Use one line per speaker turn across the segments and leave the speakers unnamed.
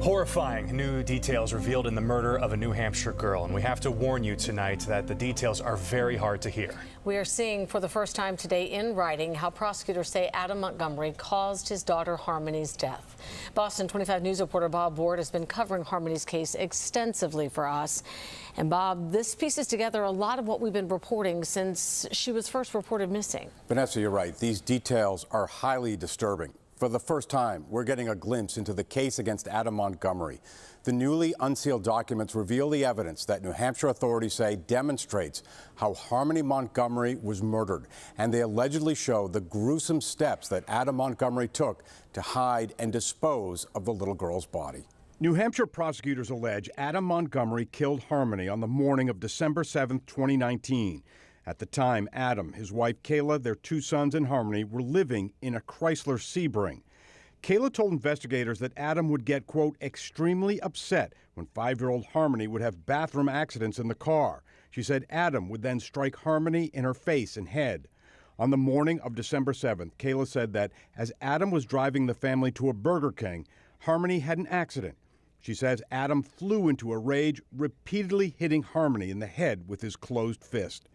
Horrifying new details revealed in the murder of a New Hampshire girl, and we have to warn you tonight that the details are very hard to hear.
We are seeing for the first time today in writing how prosecutors say Adam Montgomery caused his daughter Harmony's death. Boston 25 News reporter Bob Ward has been covering Harmony's case extensively for us. And Bob, this pieces together a lot of what we've been reporting since she was first reported missing.
Vanessa, you're right. These details are highly disturbing. For the first time, we're getting a glimpse into the case against Adam Montgomery. The newly unsealed documents reveal the evidence that New Hampshire authorities say demonstrates how Harmony Montgomery was murdered, and they allegedly show the gruesome steps that Adam Montgomery took to hide and dispose of the little girl's body.
New Hampshire prosecutors allege Adam Montgomery killed Harmony on the morning of December 7, 2019. At the time, Adam, his wife Kayla, their two sons, and Harmony were living in a Chrysler Sebring. Kayla told investigators that Adam would get, quote, extremely upset when 5-year-old Harmony would have bathroom accidents in the car. She said Adam would then strike Harmony in her face and head. On the morning of December 7th, Kayla said that as Adam was driving the family to a Burger King, Harmony had an accident. She says Adam flew into a rage, repeatedly hitting Harmony in the head with his closed fist.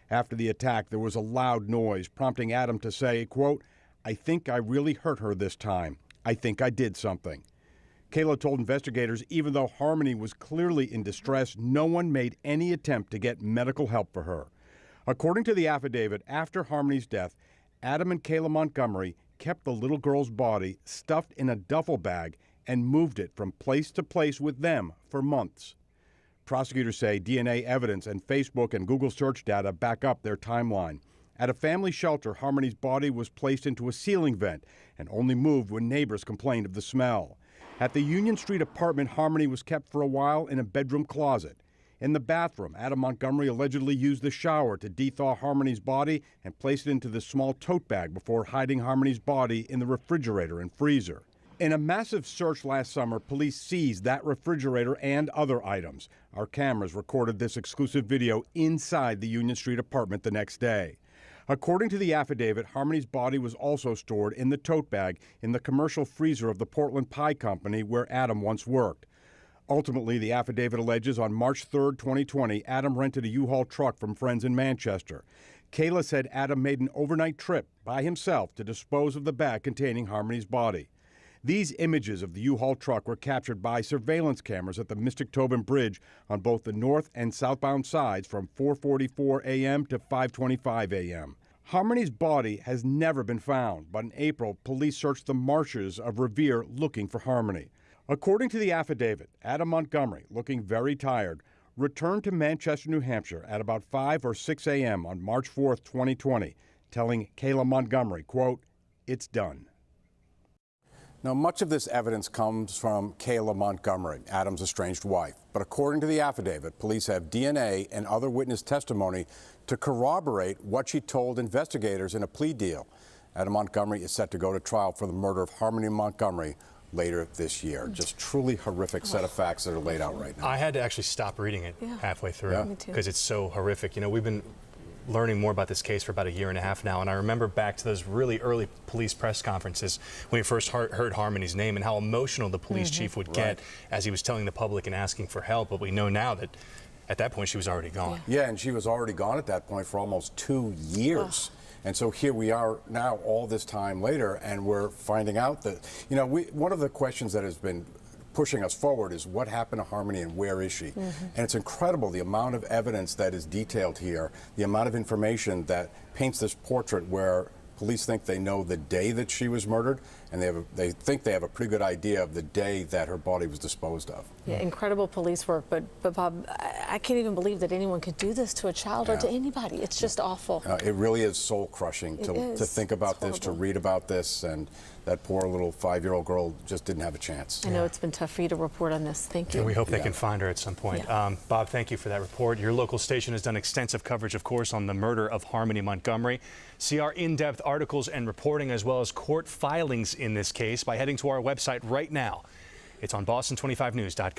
After the attack, there was a loud noise, prompting Adam to say, quote, I think I really hurt her this time. I think I did something. Kayla told investigators even though Harmony was clearly in distress, no one made any attempt to get medical help for her. According to the affidavit, after Harmony's death, Adam and Kayla Montgomery kept the little girl's body stuffed in a duffel bag and moved it from place to place with them for months. Prosecutors say DNA evidence and Facebook and Google search data back up their timeline. At a family shelter, Harmony's body was placed into a ceiling vent and only moved when neighbors complained of the smell. At the Union Street apartment, Harmony was kept for a while in a bedroom closet. In the bathroom, Adam Montgomery allegedly used the shower to de-thaw Harmony's body and place it into the small tote bag before hiding Harmony's body in the refrigerator and freezer. In a massive search last summer, police seized that refrigerator and other items. Our cameras recorded this exclusive video inside the Union Street apartment the next day. According to the affidavit, Harmony's body was also stored in the tote bag in the commercial freezer of the Portland Pie Company where Adam once worked. Ultimately, the affidavit alleges on March 3, 2020, Adam rented a U-Haul truck from friends in Manchester. Kayla said Adam made an overnight trip by himself to dispose of the bag containing Harmony's body. These images of the U-Haul truck were captured by surveillance cameras at the Mystic Tobin Bridge on both the north and southbound sides from 4:44 a.m. to 5:25 a.m. Harmony's body has never been found, but in April, police searched the marshes of Revere looking for Harmony. According to the affidavit, Adam Montgomery, looking very tired, returned to Manchester, New Hampshire at about 5 or 6 a.m. on March 4, 2020, telling Kayla Montgomery, quote, it's done.
Now, much of this evidence comes from Kayla Montgomery, Adam's estranged wife. But according to the affidavit, police have DNA and other witness testimony to corroborate what she told investigators in a plea deal. Adam Montgomery is set to go to trial for the murder of Harmony Montgomery later this year. Just truly horrific set of facts that are laid out right now.
I had to actually stop reading it halfway through because it's so horrific. You know, we've been learning more about this case for about a year and a half now, and I remember back to those really early police press conferences when we first heard Harmony's name and how emotional the police chief would get as he was telling the public and asking for help. But we know now that at that point she was already gone.
Yeah, and she was already gone at that point for almost 2 years. And so here we are now all this time later, and we're finding out that, you know, one of the questions that has been pushing us forward is what happened to Harmony and where is she? And it's incredible the amount of evidence that is detailed here, the amount of information that paints this portrait where police think they know the day that she was murdered, and they think they have a pretty good idea of the day that her body was disposed of.
Yeah, incredible police work, but Bob, I can't even believe that anyone could do this to a child or to anybody. It's just awful.
It really is soul-crushing to think about this, to read about this, and that poor little 5-year-old girl just didn't have a chance.
I know it's been tough for you to report on this. Thank you.
And we hope they can find her at some point. Bob, thank you for that report. Your local station has done extensive coverage, of course, on the murder of Harmony Montgomery. See our in-depth articles and reporting as well as court filings in this case by heading to our website right now. It's on boston25news.com.